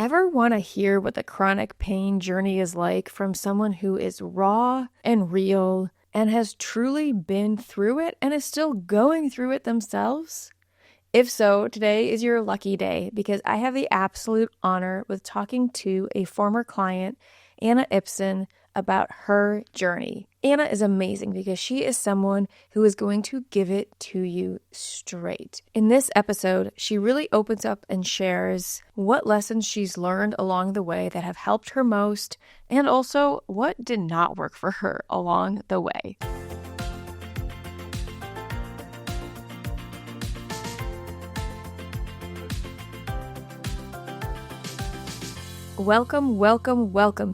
Ever want to hear what the chronic pain journey is like from someone who is raw and real and has truly been through it and is still going through it themselves? If so, today is your lucky day because I have the absolute honor with talking to a former client, Anna Ipsen, about her journey. Anna is amazing because she is someone who is going to give it to you straight. In this episode, she really opens up and shares what lessons she's learned along the way that have helped her most, and also what did not work for her along the way. Welcome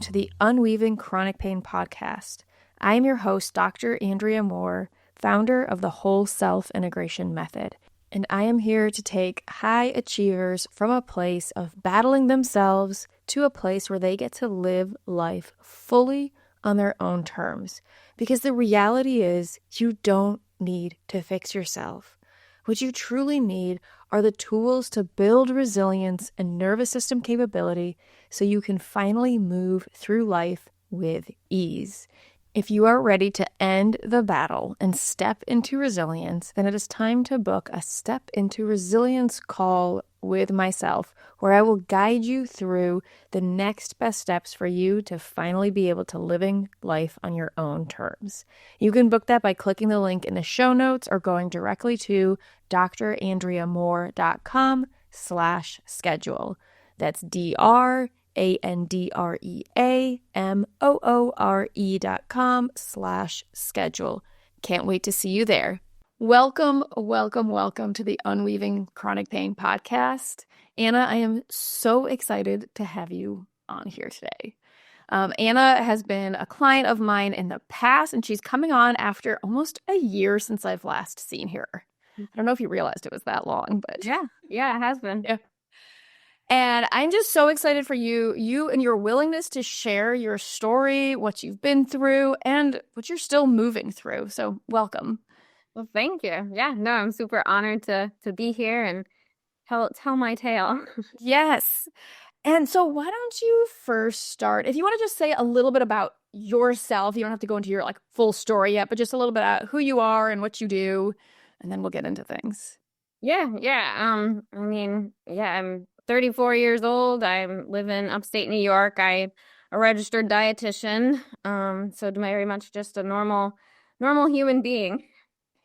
to the Unweaving Chronic Pain Podcast. I am your host, Dr. Andrea Moore, founder of the Whole Self Integration Method, and I am here to take high achievers from a place of battling themselves to a place where they get to live life fully on their own terms. Because the reality is, you don't need to fix yourself. What you truly need are the tools to build resilience and nervous system capability so you can finally move through life with ease. If you are ready to end the battle and step into resilience, then it is time to book a Step into Resilience call with myself, where I will guide you through the next best steps for you to finally be able to living life on your own terms. You can book that by clicking the link in the show notes or going directly to drandreamoore.com/schedule. That's drandreamoore.com/schedule. Can't wait to see you there. Welcome to the Unweaving Chronic Pain Podcast. Anna, I am so excited to have you on here today. Anna has been a client of mine in the past, and she's coming on after almost a year since I've last seen her. I don't know if you realized it was that long, but yeah, it has been. Yeah. And I'm just so excited for you and your willingness to share your story, what you've been through, and what you're still moving through. So welcome. Well, thank you. Yeah, no, I'm super honored to be here and tell my tale. Yes. And so why don't you first start, if you want to just say a little bit about yourself, you don't have to go into your full story yet, but just a little bit about who you are and what you do, and then we'll get into things. Yeah. I'm 34 years old. I live in upstate New York. I'm a registered dietitian. So very much just a normal human being.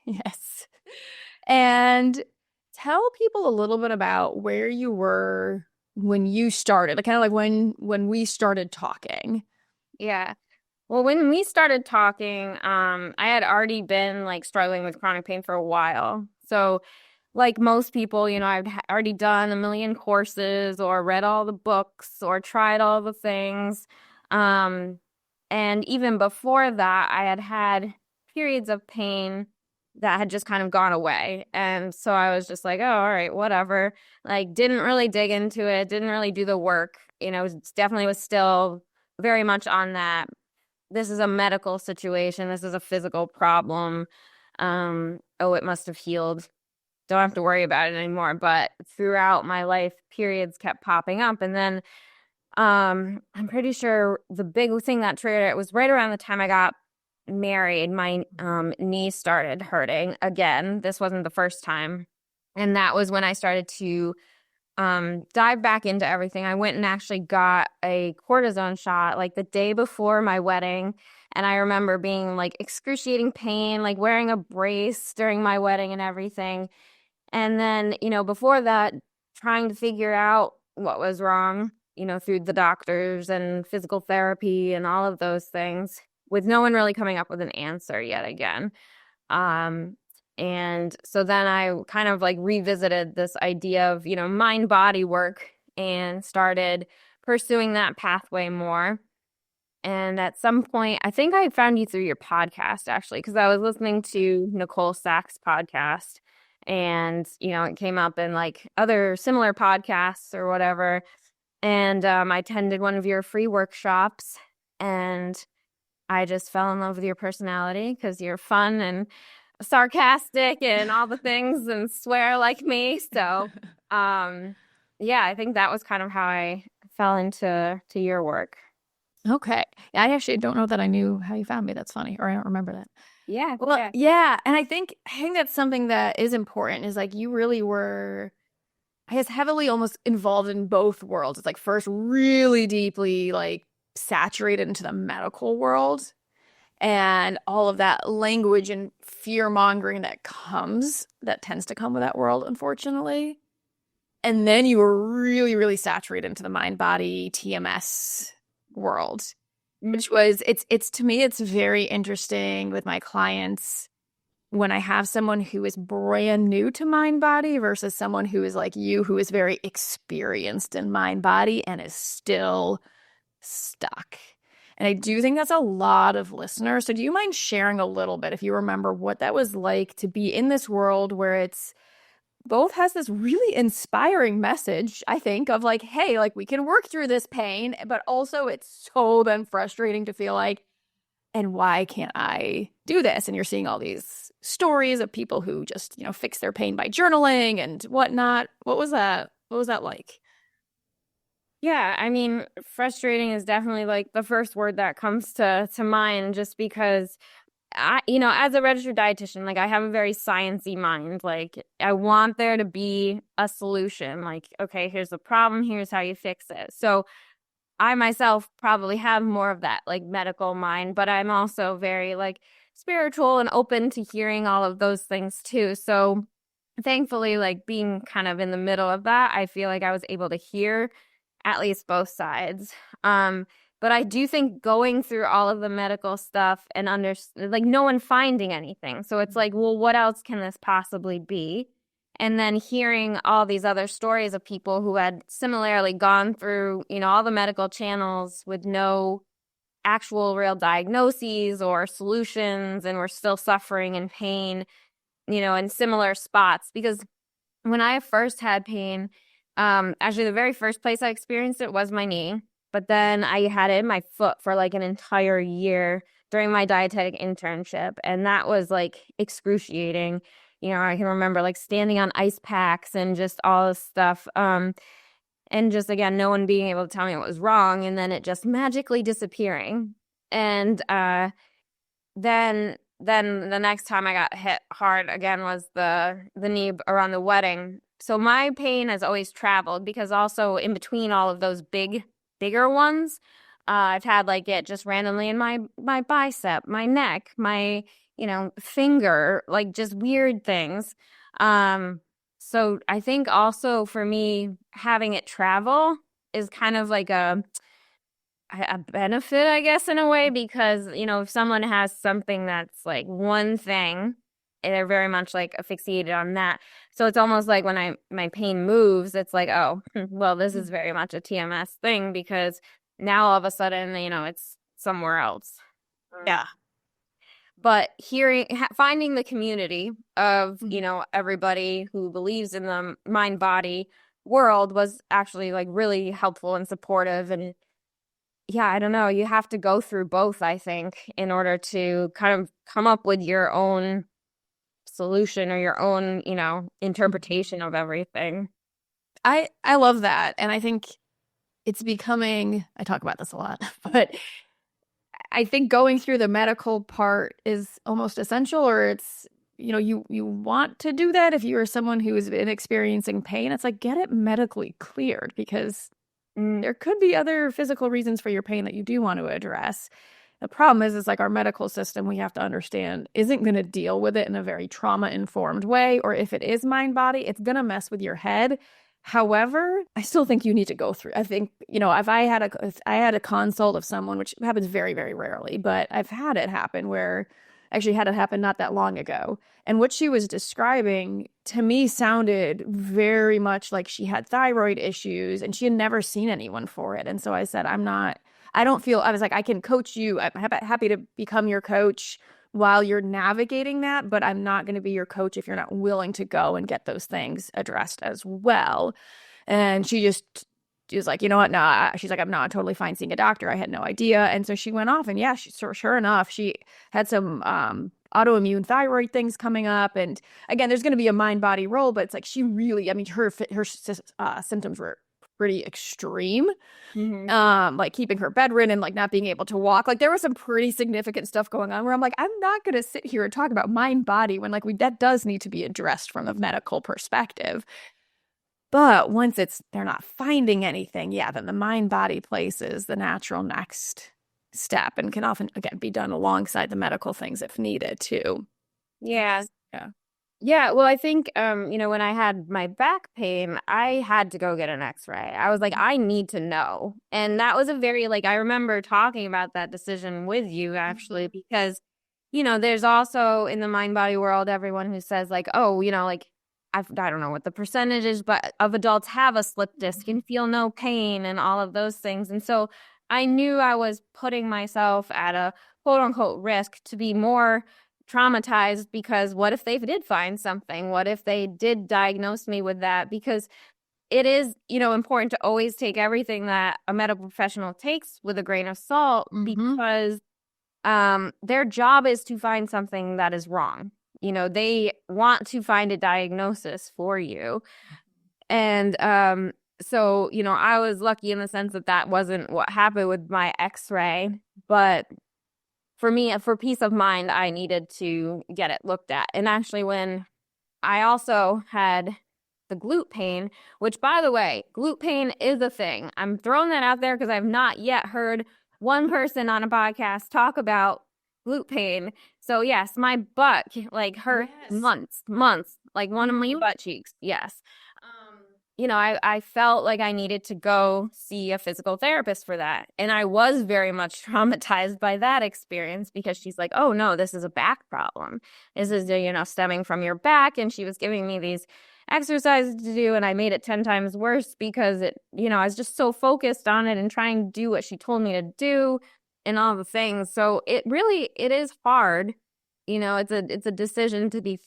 Yes. And tell people a little bit about where you were when you started, kind of like when we started talking. Yeah. Well, when we started talking, I had already been struggling with chronic pain for a while. So like most people, I've already done a million courses or read all the books or tried all the things. And even before that, I had periods of pain that had just kind of gone away. And so I was just like, oh, all right, whatever. Didn't really dig into it, didn't really do the work. Definitely was still very much on that. This is a medical situation. This is a physical problem. It must have healed. Don't have to worry about it anymore. But throughout my life, periods kept popping up. And then I'm pretty sure the big thing that triggered it was right around the time I got married. My knee started hurting again. This wasn't the first time. And that was when I started to dive back into everything. I went and actually got a cortisone shot the day before my wedding. And I remember being excruciating pain, wearing a brace during my wedding and everything. And then, before that, trying to figure out what was wrong, through the doctors and physical therapy and all of those things, with no one really coming up with an answer yet again. And so then I kind of revisited this idea of, mind-body work and started pursuing that pathway more. And at some point, I think I found you through your podcast, actually, because I was listening to Nicole Sack's podcast. And, it came up in other similar podcasts or whatever. And I attended one of your free workshops, and I just fell in love with your personality because you're fun and sarcastic and all the things and swear like me. So, I think that was kind of how I fell into your work. Okay. I actually don't know that I knew how you found me. That's funny. Or I don't remember that. Yeah. Well, yeah. And I think that's something that is important is like you really were, I guess, heavily almost involved in both worlds. It's like first really deeply like saturated into the medical world and all of that language and fear mongering that tends to come with that world, unfortunately. And then you were really, really saturated into the mind body TMS world, which was, it's to me, it's very interesting with my clients when I have someone who is brand new to mind body versus someone who is like you, who is very experienced in mind body and is still stuck. And I do think that's a lot of listeners. So do you mind sharing a little bit, if you remember, what that was like to be in this world where it's both has this really inspiring message, I think, of like, hey, like we can work through this pain, but also it's so then frustrating to feel like, and why can't I do this? And you're seeing all these stories of people who just, fix their pain by journaling and whatnot. What was that? What was that like? Yeah, I mean, frustrating is definitely like the first word that comes to mind, just because as a registered dietitian, like I have a very sciencey mind. Like I want there to be a solution. Like, okay, here's the problem, here's how you fix it. So I myself probably have more of that like medical mind, but I'm also very like spiritual and open to hearing all of those things too. So thankfully, like being kind of in the middle of that, I feel like I was able to hear at least both sides. But I do think going through all of the medical stuff and like no one finding anything. So it's like, well, what else can this possibly be? And then hearing all these other stories of people who had similarly gone through, all the medical channels with no actual real diagnoses or solutions and were still suffering in pain, in similar spots. Because when I first had pain, actually the very first place I experienced it was my knee, but then I had it in my foot for like an entire year during my dietetic internship. And that was like excruciating. I can remember like standing on ice packs and just all this stuff. And just, again, no one being able to tell me what was wrong. And then it just magically disappearing. And, then the next time I got hit hard again was the knee around the wedding. So my pain has always traveled because also in between all of those bigger ones, I've had like it just randomly in my bicep, my neck, my, finger, like just weird things. So I think also for me, having it travel is kind of like a benefit, I guess, in a way, because, if someone has something that's like one thing, they're very much like asphyxiated on that. So it's almost like when my pain moves, it's like, oh, well, this is very much a TMS thing because now all of a sudden, it's somewhere else. Yeah. But finding the community of, everybody who believes in the mind body world was actually like really helpful and supportive. And yeah, I don't know. You have to go through both, I think, in order to kind of come up with your own solution or your own, interpretation of everything. I love that. And I think it's becoming, I talk about this a lot, but I think going through the medical part is almost essential, or it's, you want to do that if you are someone who has been experiencing pain. It's like, get it medically cleared because there could be other physical reasons for your pain that you do want to address. The problem is like our medical system, we have to understand, isn't going to deal with it in a very trauma-informed way. Or if it is mind-body, it's going to mess with your head. However, I still think you need to go through. I think, if I had a consult of someone, which happens very, very rarely, but I've had it happen where actually had it happen not that long ago. And what she was describing to me sounded very much like she had thyroid issues and she had never seen anyone for it. And so I said, I was like, I can coach you. I'm happy to become your coach while you're navigating that, but I'm not going to be your coach if you're not willing to go and get those things addressed as well. And she was like, you know what? No, she's like, I'm not totally fine seeing a doctor. I had no idea. And so she went off and yeah, sure enough, she had some autoimmune thyroid things coming up. And again, there's going to be a mind body role, but it's like she really, her symptoms were pretty extreme. Mm-hmm. Like keeping her bedridden, like not being able to walk. Like there was some pretty significant stuff going on where I'm like, I'm not going to sit here and talk about mind body when like that does need to be addressed from a medical perspective. But once they're not finding anything, yeah, then the mind body place is the natural next step and can often, again, be done alongside the medical things if needed too. Yeah. Yeah. Yeah, well, I think, when I had my back pain, I had to go get an x-ray. I was like, I need to know. And that was a very, like, I remember talking about that decision with you, actually, because, there's also in the mind-body world, everyone who says, like, oh, like, I don't know what the percentage is, but of adults have a slip disc and feel no pain and all of those things. And so I knew I was putting myself at a quote-unquote risk to be more traumatized, because what if they did find something? What if they did diagnose me with that? Because it is, important to always take everything that a medical professional takes with a grain of salt, because their job is to find something that is wrong. They want to find a diagnosis for you. And so, I was lucky in the sense that wasn't what happened with my x-ray, but for me, for peace of mind, I needed to get it looked at. And actually, when I also had the glute pain, which, by the way, glute pain is a thing. I'm throwing that out there because I've not yet heard one person on a podcast talk about glute pain. So yes, my butt like hurt months, like one of my butt cheeks. Yes. I felt like I needed to go see a physical therapist for that. And I was very much traumatized by that experience, because she's like, oh no, this is a back problem. This is, stemming from your back. And she was giving me these exercises to do, and I made it 10 times worse because I was just so focused on it and trying to do what she told me to do and all the things. So it is hard. It's a decision to be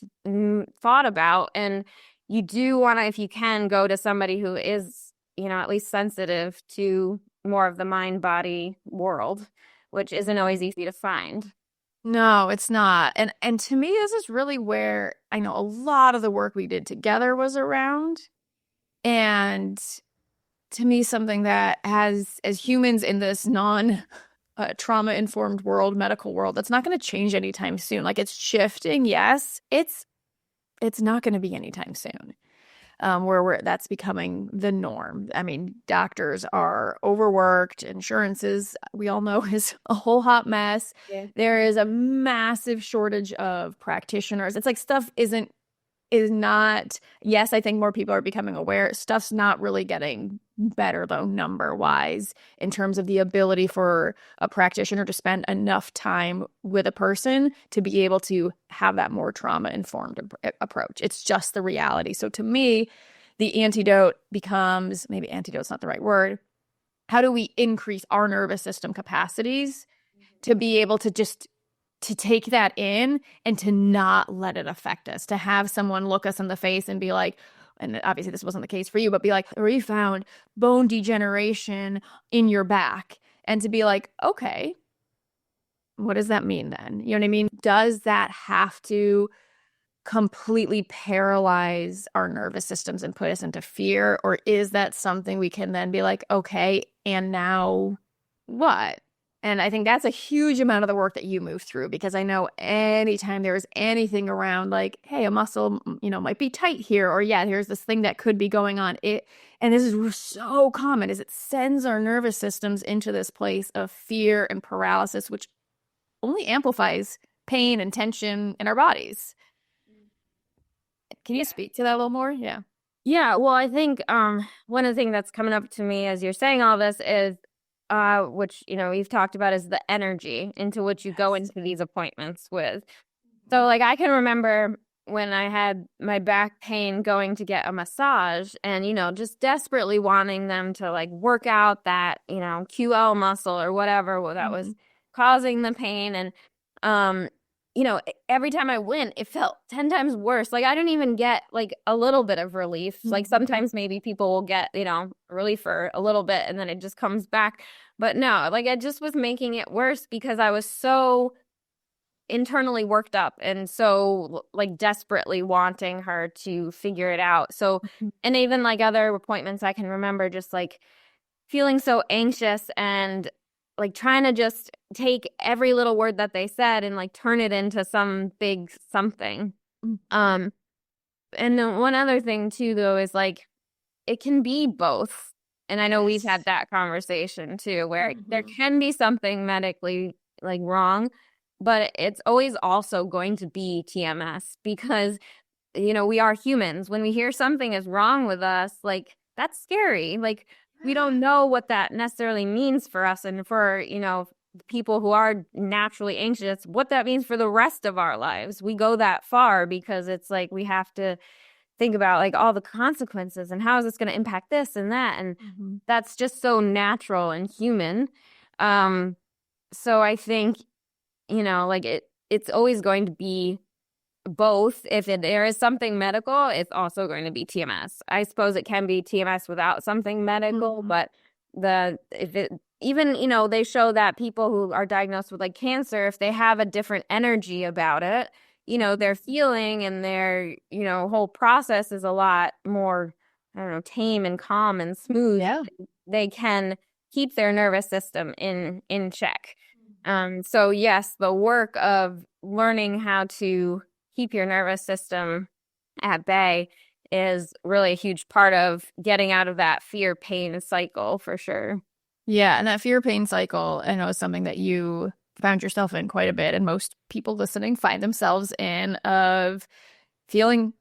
thought about. And you do want to, if you can, go to somebody who is, at least sensitive to more of the mind-body world, which isn't always easy to find. No, it's not. And to me, this is really where I know a lot of the work we did together was around. And to me, something that as humans in this trauma-informed world, medical world, that's not going to change anytime soon. Like it's shifting, yes. It's not going to be anytime soon, where that's becoming the norm. I mean, doctors are overworked. Insurances, we all know, is a whole hot mess. Yeah. There is a massive shortage of practitioners. It's like stuff is not, yes, I think more people are becoming aware. Stuff's not really getting better, though, number-wise, in terms of the ability for a practitioner to spend enough time with a person to be able to have that more trauma-informed approach. It's just the reality. So to me, the antidote becomes, maybe antidote's not the right word, how do we increase our nervous system capacities to be able to take that in and to not let it affect us, to have someone look us in the face and be like, and obviously this wasn't the case for you, but be like, we found bone degeneration in your back. And to be like, okay, what does that mean then? You know what I mean? Does that have to completely paralyze our nervous systems and put us into fear? Or is that something we can then be like, okay, and now what? And I think that's a huge amount of the work that you move through, because I know anytime there's anything around like, hey, a muscle, might be tight here, or yeah, here's this thing that could be going on. And this is so common, is it sends our nervous systems into this place of fear and paralysis, which only amplifies pain and tension in our bodies. Can you speak to that a little more? Yeah. Yeah. Well, I think one of the things that's coming up to me as you're saying all this is, which, we've talked about, is the energy into which you go into these appointments with. So like I can remember when I had my back pain going to get a massage and, just desperately wanting them to like work out that, QL muscle or whatever that was causing the pain. And, every time I went, it felt 10 times worse. Like I didn't even get like a little bit of relief. Like sometimes maybe people will get, relief for a little bit and then it just comes back. But no, like I just was making it worse because I was so internally worked up and so like desperately wanting her to figure it out. So, and even like other appointments, I can remember just like feeling so anxious and like trying to just take every little word that they said and like turn it into some big something. And then one other thing too, though, is like it can be both. And I know we've had that conversation too, where there can be something medically like wrong, but it's always also going to be TMS because, you know, we are humans. When we hear something is wrong with us, like that's scary. Like we don't know what that necessarily means for us and for, you know, people who are naturally anxious, what that means for the rest of our lives. We go that far because it's like we have to think about like all the consequences and how is this going to impact this and that. And that's just so natural and human. So I think, you know, like it's always going to be both. If there is something medical, it's also going to be TMS. I suppose it can be TMS without something medical, but even, you know, they show that people who are diagnosed with like cancer, if they have a different energy about it, you know, their feeling and their, you know, whole process is a lot more, I don't know, tame and calm and smooth. Yeah. They can keep their nervous system in check. So yes, the work of learning how to keep your nervous system at bay is really a huge part of getting out of that fear pain cycle for sure. Yeah, and that fear pain cycle, I know, is something that you found yourself in quite a bit, and most people listening find themselves in, of feeling.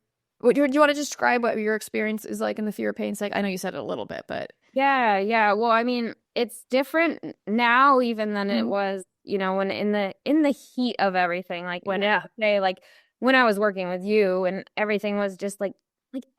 Do you want to describe what your experience is like in the fear pain cycle? I know you said it a little bit, but yeah. Well, I mean, it's different now even than it was, you know, when in the heat of everything, like when say like when I was working with you and everything was just like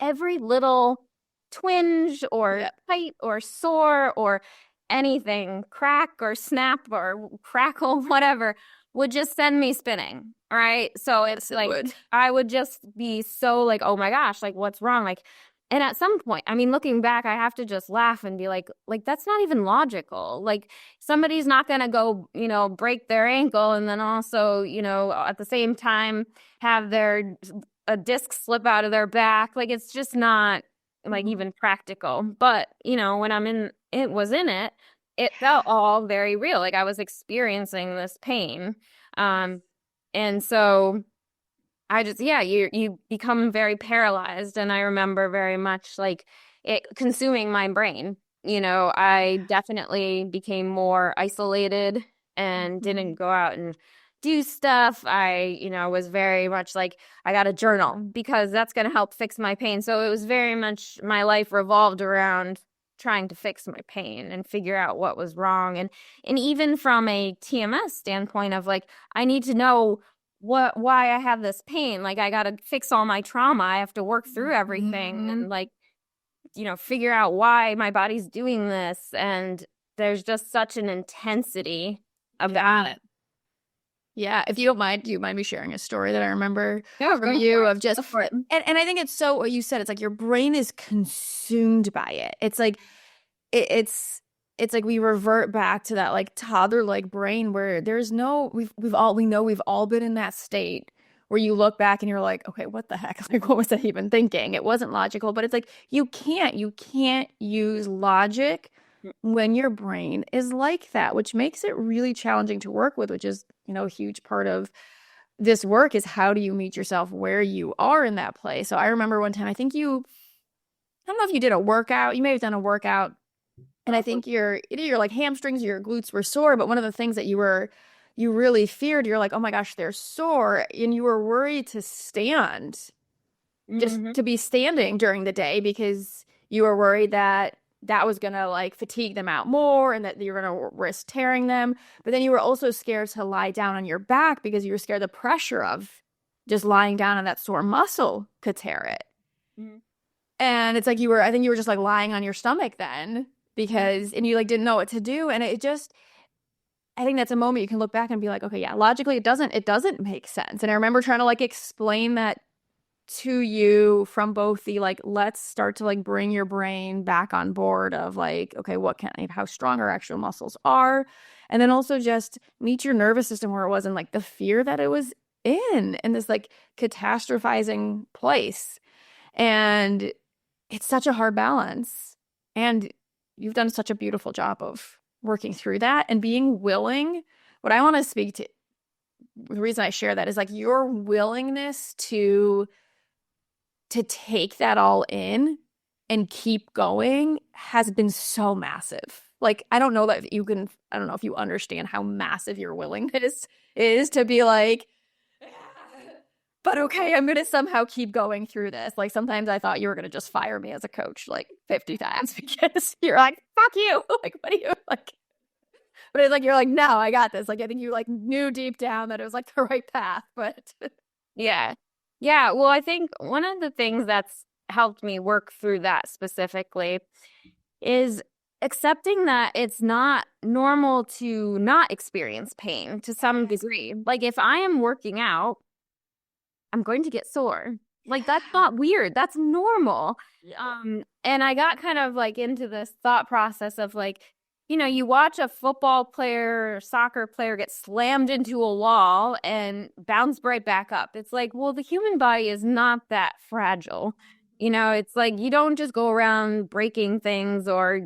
every little twinge or bite or sore or anything, crack or snap or crackle, whatever, would just send me spinning. All right. So it's like I would just be so like, oh my gosh, like what's wrong? Like, and at some point, I mean, looking back, I have to just laugh and be like that's not even logical. Like somebody's not going to go, you know, break their ankle and then also, you know, at the same time have a disc slip out of their back. Like it's just not like even practical. But, you know, when it felt all very real. Like I was experiencing this pain. And so I just, you become very paralyzed. And I remember very much like it consuming my brain. You know, I definitely became more isolated and didn't go out and do stuff. I, you know, was very much like, I got to journal because that's going to help fix my pain. So it was very much my life revolved around trying to fix my pain and figure out what was wrong. And even from a TMS standpoint of like, I need to know why I have this pain. Like I got to fix all my trauma. I have to work through everything and like, you know, figure out why my body's doing this. And there's just such an intensity about it. Yeah, if you don't mind, do you mind me sharing a story that I remember from you of just, and I think it's so, what you said, it's like your brain is consumed by it. It's like, it's like we revert back to that like toddler-like brain where there's no, we've all been in that state where you look back and you're like, okay, what the heck? Like, what was I even thinking? It wasn't logical, but it's like, you can't use logic when your brain is like that, which makes it really challenging to work with, which is, you know, a huge part of this work is how do you meet yourself where you are in that place. So I remember one time, I don't know if you did a workout, you may have done a workout, and I think either your like hamstrings or your glutes were sore, but one of the things that you really feared, you're like, oh my gosh, they're sore, and you were worried to stand, just to be standing during the day because you were worried that was going to like fatigue them out more and that you're going to risk tearing them. But then you were also scared to lie down on your back because you were scared the pressure of just lying down on that sore muscle could tear it. And it's like I think you were just like lying on your stomach then and you like didn't know what to do. And it just, I think that's a moment you can look back and be like, okay, yeah, logically it doesn't make sense. And I remember trying to like explain that to you from both the like, let's start to like bring your brain back on board of like, okay, how strong our actual muscles are. And then also just meet your nervous system where it was, and like the fear that it was in this like catastrophizing place. And it's such a hard balance. And you've done such a beautiful job of working through that and being willing. What I want to speak to, the reason I share that is like your willingness to take that all in and keep going has been so massive. Like, I don't know if you understand how massive your willingness is to be like, but okay, I'm going to somehow keep going through this. Like, sometimes I thought you were going to just fire me as a coach like 50 times because you're like, fuck you. Like, what are you like? But it's like, you're like, no, I got this. Like, I think you like knew deep down that it was like the right path, but Yeah. Yeah. Well, I think one of the things that's helped me work through that specifically is accepting that it's not normal to not experience pain to some degree. Like, if I am working out, I'm going to get sore. Like, that's not weird. That's normal. And I got kind of like into this thought process of like, you watch a football player or soccer player get slammed into a wall and bounce right back up. It's like, well, the human body is not that fragile. It's like you don't just go around breaking things or,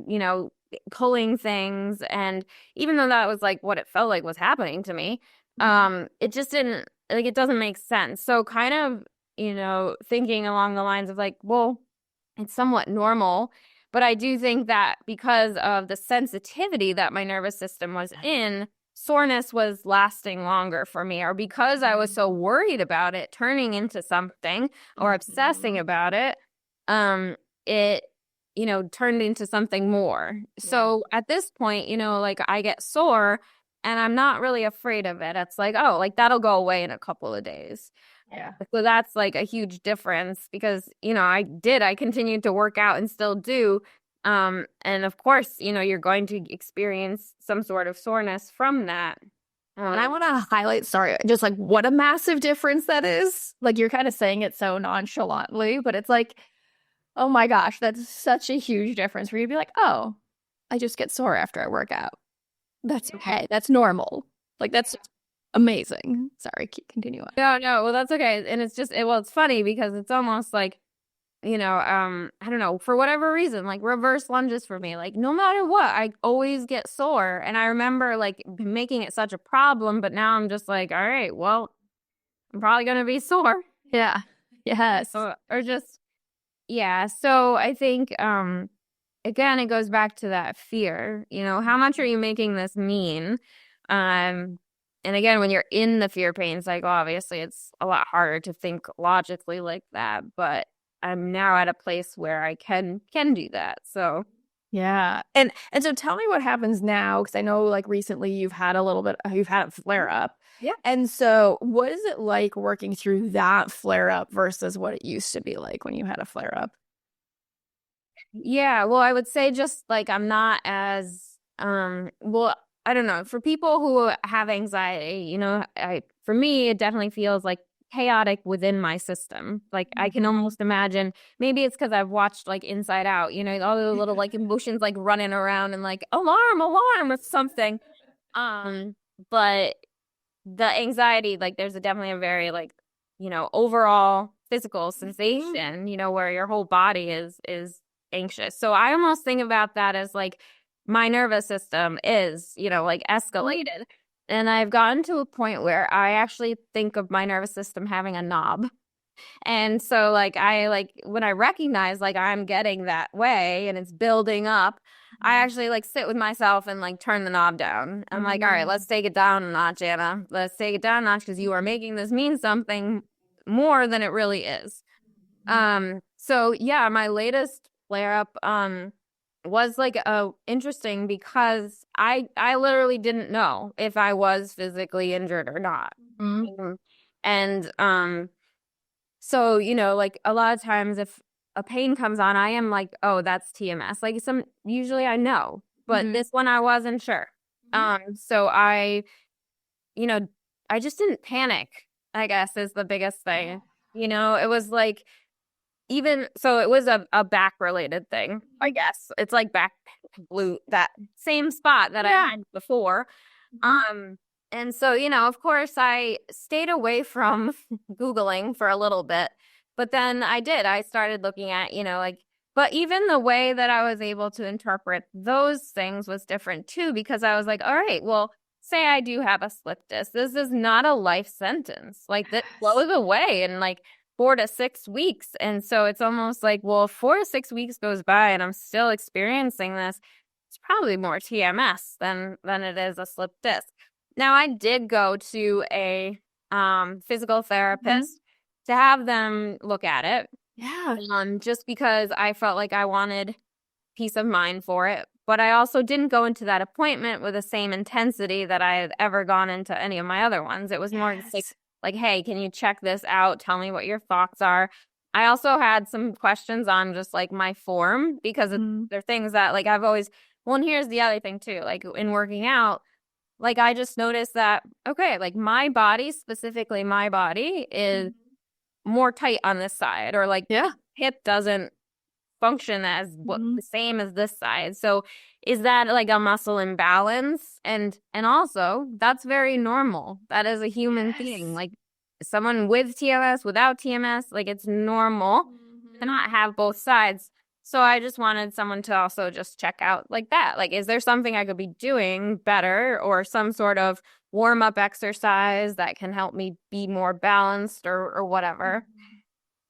pulling things. And even though that was like what it felt like was happening to me, it just didn't, like, it doesn't make sense. So kind of, thinking along the lines of like, well, it's somewhat normal. But I do think that because of the sensitivity that my nervous system was in, soreness was lasting longer for me, or because I was so worried about it turning into something or obsessing about it, it, turned into something more. Yeah. So at this point, like I get sore and I'm not really afraid of it. It's like, oh, like that'll go away in a couple of days. Yeah. So that's like a huge difference because, I continued to work out and still do. And of course, you're going to experience some sort of soreness from that. And I want to highlight, just like what a massive difference that is. Like, you're kind of saying it so nonchalantly, but it's like, oh my gosh, that's such a huge difference where you'd be like, oh, I just get sore after I work out. That's okay. That's normal. Like, that's amazing. Sorry, continue on. No, well, that's okay. And it's just, it's funny because it's almost like, I don't know, for whatever reason, like reverse lunges for me, like no matter what, I always get sore. And I remember like making it such a problem, but now I'm just like, all right, well, I'm probably going to be sore. Yeah. Yes. Or just, yeah. So I think, again, it goes back to that fear, how much are you making this mean? And again, when you're in the fear pain cycle, obviously it's a lot harder to think logically like that, but I'm now at a place where I can do that. So yeah. And so tell me what happens now, because I know like recently you've had a flare up. Yeah. And so what is it like working through that flare up versus what it used to be like when you had a flare up? Yeah, well, I would say just like I'm not as well, I don't know. For people who have anxiety, for me, it definitely feels like chaotic within my system. Like I can almost imagine, maybe it's because I've watched like Inside Out, all the little like emotions like running around and like alarm or something. But the anxiety, like there's definitely a very like, overall physical sensation, where your whole body is anxious. So I almost think about that as like my nervous system is, like escalated. And I've gotten to a point where I actually think of my nervous system having a knob. And so like when I recognize like I'm getting that way and it's building up, I actually like sit with myself and like turn the knob down. I'm like, all right, let's take it down a notch, Anna. Let's take it down a notch because you are making this mean something more than it really is. So yeah, my latest flare up was like interesting because I literally didn't know if I was physically injured or not. Mm-hmm. And so like a lot of times if a pain comes on, I am like, oh, that's TMS. Like usually I know, but this one I wasn't sure. So I just didn't panic, I guess is the biggest thing. You know, it was like, even so, it was a back related thing, I guess. It's like back glute, that same spot that I had before. And so, you know, of course, I stayed away from Googling for a little bit, but then I started looking at, you know, like, but even the way that I was able to interpret those things was different too, because I was like, all right, well, say I do have a slip disc. This is not a life sentence. Like, that flows away in like 4 to 6 weeks. And so it's almost like, well, if 4 to 6 weeks goes by and I'm still experiencing this, it's probably more TMS than it is a slip disc. Now, I did go to a physical therapist to have them look at it. Yeah. Just because I felt like I wanted peace of mind for it. But I also didn't go into that appointment with the same intensity that I had ever gone into any of my other ones. It was more just like, hey, can you check this out? Tell me what your thoughts are. I also had some questions on just like my form, because they're things that like I've always, well, and here's the other thing too, like in working out, like I just noticed that, okay, like my body, specifically my body, is more tight on this side, or like hip doesn't function as the same as this side. So is that like a muscle imbalance? And also, that's very normal. That is a human thing. Like someone with TMS, without TMS, like it's normal to not have both sides. So I just wanted someone to also just check out like that. Like, is there something I could be doing better, or some sort of warm-up exercise that can help me be more balanced, or whatever?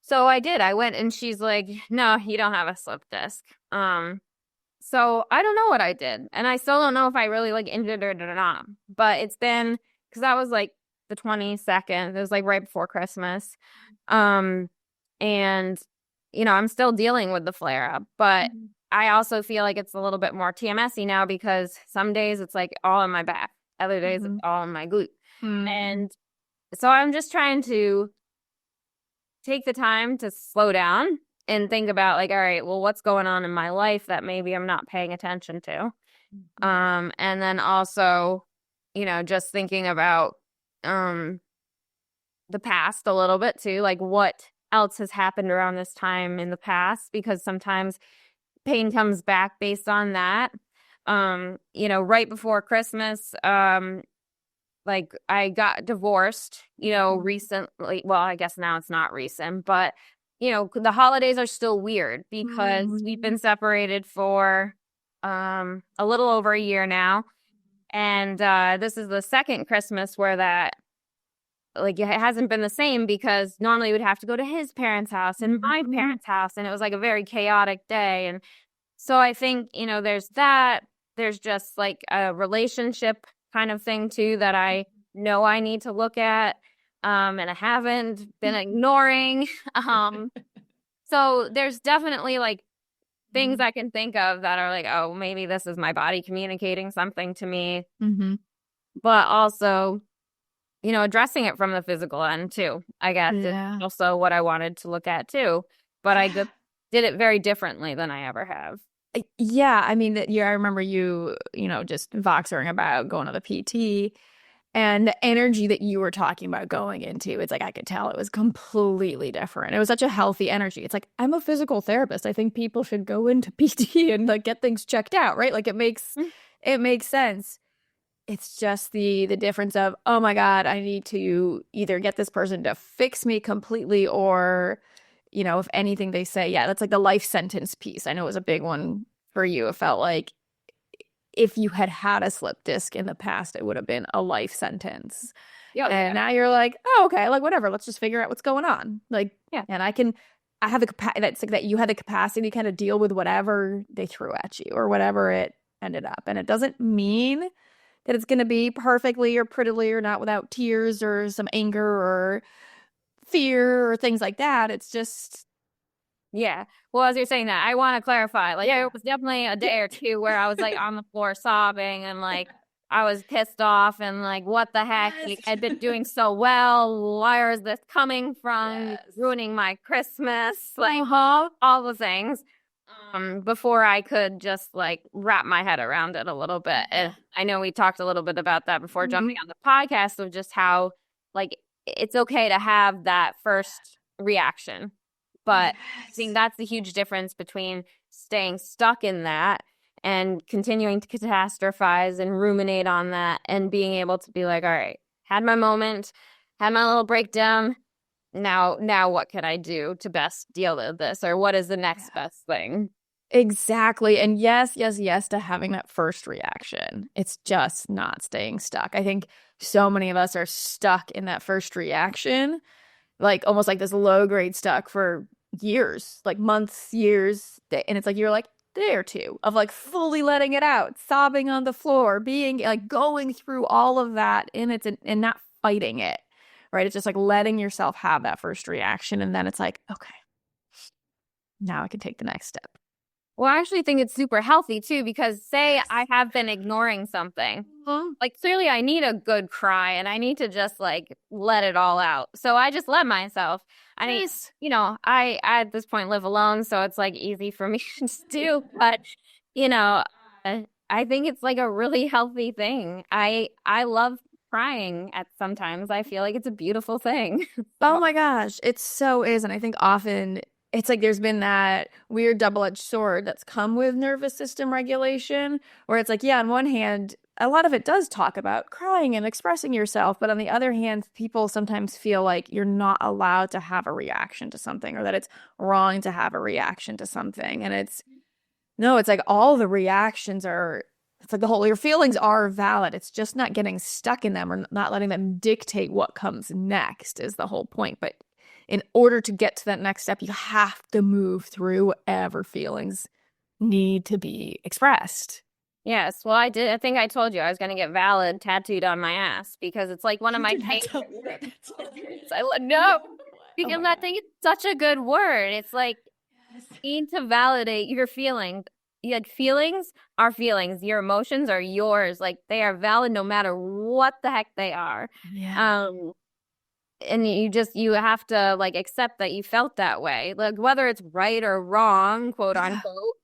So I did. I went, and she's like, no, you don't have a slip disc. So I don't know what I did. And I still don't know if I really like injured it or not. But it's been, because that was like the 22nd. It was like right before Christmas. And you know, I'm still dealing with the flare up, but I also feel like it's a little bit more TMS-y now, because some days it's like all in my back. Other days it's all in my glute. And so I'm just trying to take the time to slow down and think about like, all right, well, what's going on in my life that maybe I'm not paying attention to? And then also, you know, just thinking about the past a little bit too, like what else has happened around this time in the past, because sometimes pain comes back based on that. You know, right before Christmas, like I got divorced, you know, recently. Well, I guess now it's not recent, but you know, the holidays are still weird because we've been separated for a little over a year now. And this is the second Christmas where that, like, it hasn't been the same, because normally we'd have to go to his parents' house and my parents' house, and it was like a very chaotic day. And so I think, you know, there's that. There's just like a relationship kind of thing too that I know I need to look at, and I haven't been ignoring. So there's definitely like things I can think of that are like, oh, maybe this is my body communicating something to me. But also, you know, addressing it from the physical end too, I guess, is also what I wanted to look at too. But I did it very differently than I ever have. Yeah, I mean, I remember you know, just voxering about going to the PT, and the energy that you were talking about going into, it's like I could tell it was completely different. It was such a healthy energy. It's like, I'm a physical therapist. I think people should go into PT and like get things checked out, right? Like it makes sense. It's just the difference of, oh my God, I need to either get this person to fix me completely, or, you know, if anything they say, that's like the life sentence piece. I know it was a big one for you. It felt like if you had had a slip disc in the past, it would have been a life sentence. And now you're like, oh, okay, like whatever, let's just figure out what's going on. Like, and I have the capacity, that's like that you had the capacity to kind of deal with whatever they threw at you or whatever it ended up. And it doesn't mean that it's going to be perfectly or prettily or not without tears or some anger or fear or things like that. It's just... Yeah. Well, as you're saying that, I want to clarify. Like, it was definitely a day or two where I was like on the floor sobbing, and like I was pissed off and like, what the heck? Like, I'd been doing so well. Where is this coming from? Ruining my Christmas. Like all the things. Before I could just like wrap my head around it a little bit. And I know we talked a little bit about that before jumping on the podcast, of just how like it's okay to have that first reaction. But I think that's the huge difference between staying stuck in that and continuing to catastrophize and ruminate on that and being able to be like, all right, had my moment, had my little breakdown. Now what can I do to best deal with this? Or what is the next best thing? Exactly. And yes to having that first reaction. It's just not staying stuck. I think so many of us are stuck in that first reaction, like almost like this low grade stuck for years, like months, years. And it's like you're like day or two of like fully letting it out, sobbing on the floor, being like going through all of that and not fighting it, right? It's just like letting yourself have that first reaction. And then it's like, okay, now I can take the next step. Well, I actually think it's super healthy too, because say I have been ignoring something, like clearly I need a good cry and I need to just like let it all out. So I just let myself. I need, I at this point live alone, so it's like easy for me to do. But I think it's like a really healthy thing. I love crying at sometimes. I feel like it's a beautiful thing. Oh my gosh, it so is. And I think often it's like there's been that weird double-edged sword that's come with nervous system regulation, where it's like, yeah, on one hand, a lot of it does talk about crying and expressing yourself. But on the other hand, people sometimes feel like you're not allowed to have a reaction to something, or that it's wrong to have a reaction to something. And it's like all the reactions are, it's like your feelings are valid. It's just not getting stuck in them or not letting them dictate what comes next is the whole point. But in order to get to that next step, you have to move through whatever feelings need to be expressed. Yes. Well, I did. I think I told you I was going to get valid tattooed on my ass because it's like one of my favorite. No, because I think it's such a good word. It's like you need to validate your feelings. You had feelings are feelings. Your emotions are yours. Like they are valid no matter what the heck they are. Yeah. And you have to like accept that you felt that way, like whether it's right or wrong, quote unquote,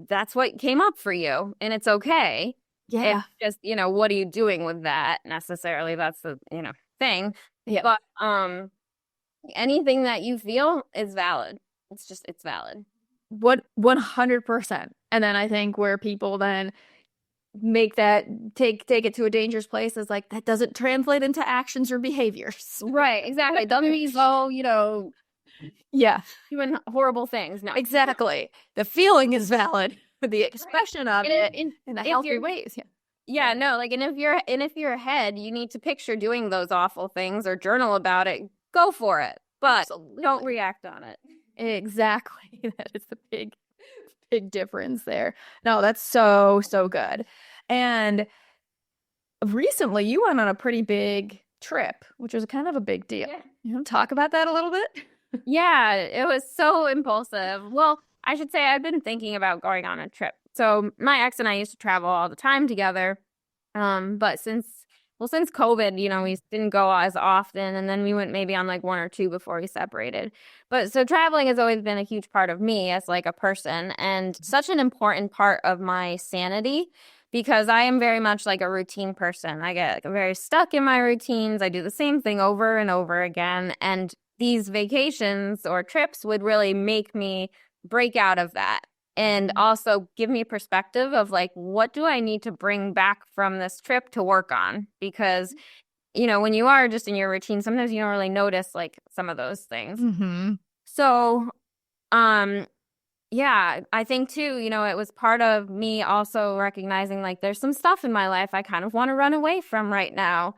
that's what came up for you and it's okay. Yeah. It's just, what are you doing with that necessarily? That's the, thing. Yeah. But anything that you feel is valid. It's valid. What 100%. And then I think where people then make that take it to a dangerous place is like that doesn't translate into actions or behaviors. Right, exactly. Doesn't mean doing horrible things. No, exactly. The feeling is valid, but the expression of it in the healthy ways. Yeah, no, like, and if you're ahead, you need to picture doing those awful things or journal about it. Go for it, but absolutely. Don't react on it. Exactly. That is the big difference there. No, that's so good. And recently you went on a pretty big trip, which was kind of a big deal. Yeah. You want to talk about that a little bit? Yeah, it was so impulsive. Well, I should say I've been thinking about going on a trip. So my ex and I used to travel all the time together. But since COVID, we didn't go as often, and then we went maybe on like one or two before we separated. But so traveling has always been a huge part of me as like a person and such an important part of my sanity because I am very much like a routine person. I get very stuck in my routines. I do the same thing over and over again. And these vacations or trips would really make me break out of that. And also give me perspective of like, what do I need to bring back from this trip to work on? Because, when you are just in your routine, sometimes you don't really notice like some of those things. Mm-hmm. So, yeah, I think too, it was part of me also recognizing like there's some stuff in my life I kind of want to run away from right now.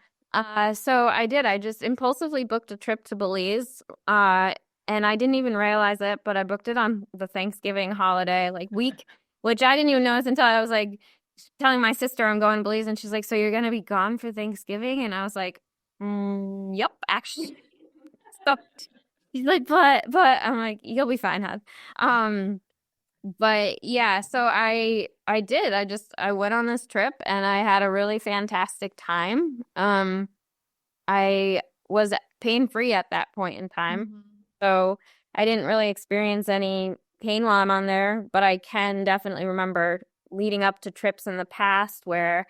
So I did. I just impulsively booked a trip to Belize. And I didn't even realize it, but I booked it on the Thanksgiving holiday week, which I didn't even notice until I was like telling my sister I'm going to Belize, and she's like, "So you're gonna be gone for Thanksgiving?" And I was like, "Yep, actually." So she's like, "But," I'm like, "You'll be fine, hon." But yeah, so I did. I went on this trip and I had a really fantastic time. I was pain-free at that point in time. Mm-hmm. So I didn't really experience any pain while I'm on there, but I can definitely remember leading up to trips in the past where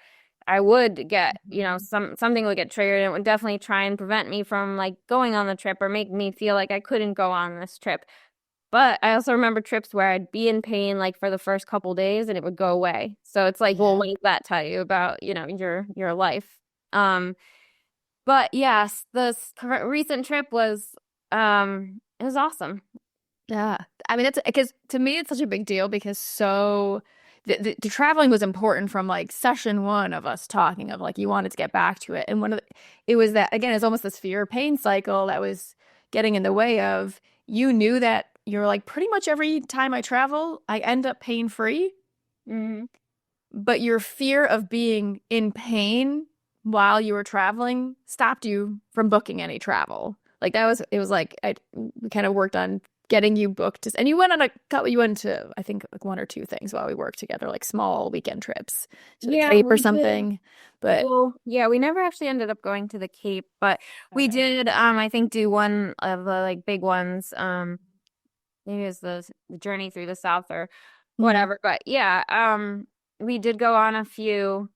I would get, something would get triggered, and it would definitely try and prevent me from like going on the trip or make me feel like I couldn't go on this trip. But I also remember trips where I'd be in pain like for the first couple days and it would go away. So it's like, well, what does that tell you about, your life? But yes, this recent trip was it was awesome. Yeah. I mean, it's because to me, it's such a big deal because the traveling was important from like session one of us talking of like you wanted to get back to it. And it was that, again, it's almost this fear pain cycle that was getting in the way of you knew that you're like pretty much every time I travel, I end up pain free. Mm-hmm. But your fear of being in pain while you were traveling stopped you from booking any travel. Like it was like we kind of worked on getting you booked, and you went to I think like one or two things while we worked together, like small weekend trips to the Cape or something. But we never actually ended up going to the Cape, but we did I think do one of the like big ones. Maybe it was the journey through the South or whatever. But yeah, we did go on a few,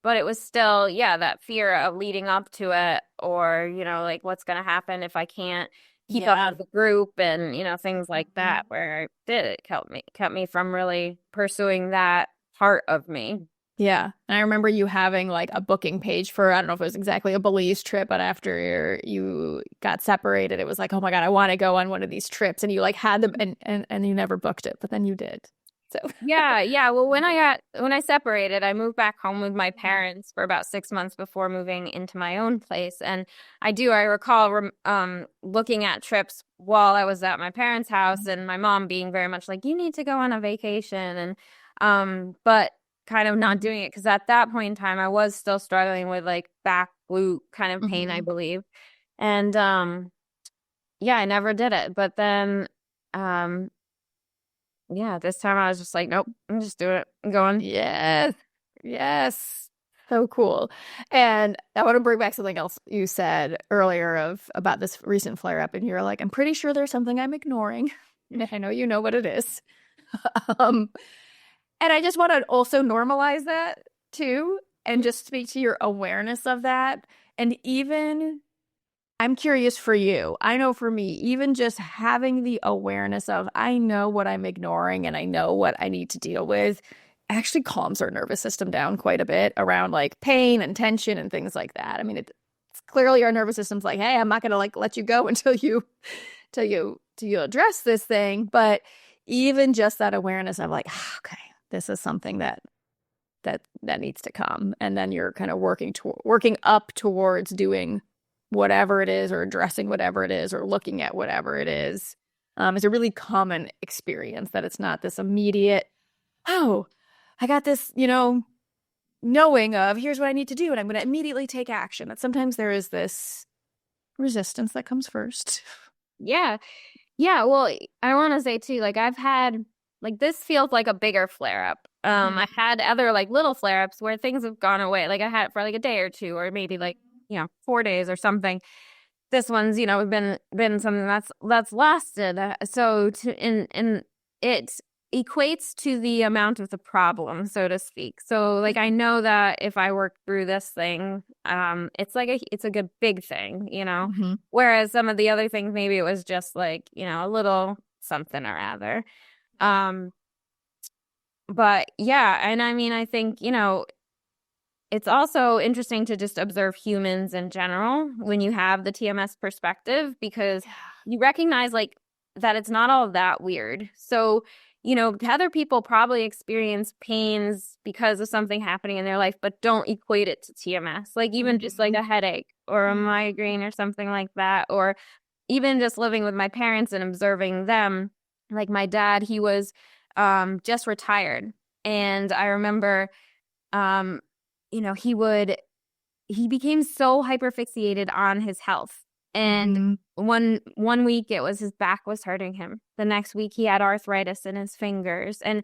but it was still, that fear of leading up to it, or, like what's going to happen if I can't keep up with the group and, things like that, where it kept me from really pursuing that part of me. Yeah. And I remember you having like a booking page for, I don't know if it was exactly a Belize trip, but after you got separated, it was like, oh my God, I want to go on one of these trips. And you like had them and you never booked it, but then you did. So yeah. Well, when I separated, I moved back home with my parents for about 6 months before moving into my own place. And I recall looking at trips while I was at my parents' house, and my mom being very much like, you need to go on a vacation, and but kind of not doing it because at that point in time I was still struggling with like back glute kind of pain, I believe. And I never did it. But then this time I was just like, nope, I'm just doing it. I'm going. Yes. So cool. And I want to bring back something else you said earlier about this recent flare up, and you're like, I'm pretty sure there's something I'm ignoring. And I know you know what it is. And I just want to also normalize that too, and just speak to your awareness of that. And even, I'm curious for you. I know for me, even just having the awareness of, I know what I'm ignoring and I know what I need to deal with, actually calms our nervous system down quite a bit around like pain and tension and things like that. I mean, it's clearly our nervous system's like, hey, I'm not going to like let you go until you address this thing. But even just that awareness of like, okay, this is something that needs to come. And then you're kind of working up towards doing whatever it is, or addressing whatever it is, or looking at whatever it is. It's a really common experience that it's not this immediate, oh, I got this, knowing of here's what I need to do, and I'm going to immediately take action. That sometimes there is this resistance that comes first. Yeah. Well, I want to say too, like I've had, like this feels like a bigger flare up. I've had other like little flare ups where things have gone away. Like I had it for like a day or two, or maybe like 4 days or something. This one's been something that's lasted. So and it equates to the amount of the problem, so to speak. So like I know that if I work through this thing, it's like it's a good big thing, Whereas some of the other things, maybe it was just like a little something or other. But yeah, and I mean, I think, it's also interesting to just observe humans in general when you have the TMS perspective, because you recognize like that it's not all that weird. So, other people probably experience pains because of something happening in their life, but don't equate it to TMS. Like even just like a headache or a migraine or something like that, or even just living with my parents and observing them. Like my dad, he was just retired. And I remember, he became so hyperfixated on his health. And one week it was his back was hurting him. The next week he had arthritis in his fingers. And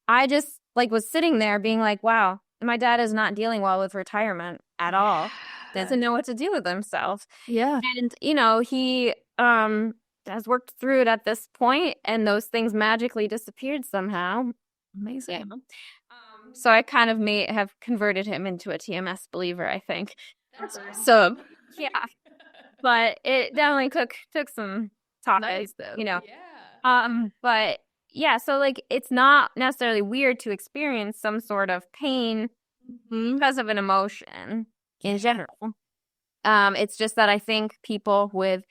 I just like was sitting there being like, wow, my dad is not dealing well with retirement at all. Doesn't know what to do with himself. Yeah. And, he has worked through it at this point, and those things magically disappeared somehow. Amazing. So I kind of may have converted him into a TMS believer, I think. So yeah, but it definitely took some talking, Nice, though. you know. Yeah. But yeah, so like it's not necessarily weird to experience some sort of pain because of an emotion in general. It's just that I think people with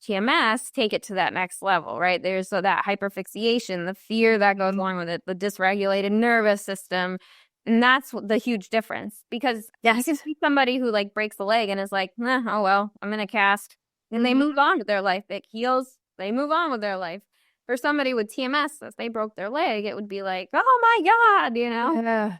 TMS take it to that next level, right? There's that hyperfixation, the fear that goes along with it, the dysregulated nervous system. And that's the huge difference, because you can see somebody who like breaks a leg and is like, oh, well, I'm in a cast. And they move on with their life. It heals. They move on with their life. For somebody with TMS, if they broke their leg, it would be like, oh my God, you know? Yeah.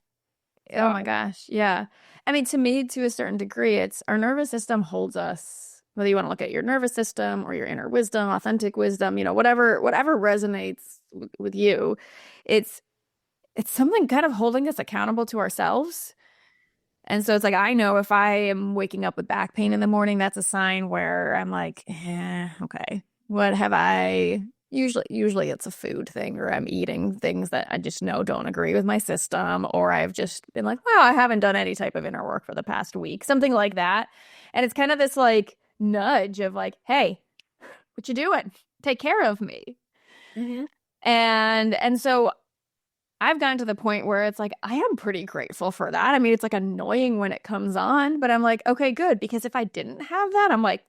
Oh my gosh. Yeah. I mean, to me, to a certain degree, it's our nervous system holds us, whether you want to look at your nervous system or your inner wisdom, authentic wisdom, whatever resonates with you. It's something kind of holding us accountable to ourselves. And so it's like, I know if I am waking up with back pain in the morning, that's a sign where I'm like, okay, what have I usually it's a food thing, or I'm eating things that I just know don't agree with my system, or I've just been like, well, I haven't done any type of inner work for the past week, something like that. And it's kind of this like nudge of like, hey, what you doing? Take care of me. And so I've gotten to the point where it's like, I am pretty grateful for that. I mean, it's like annoying when it comes on, but I'm like, okay, good. Because if I didn't have that, I'm like,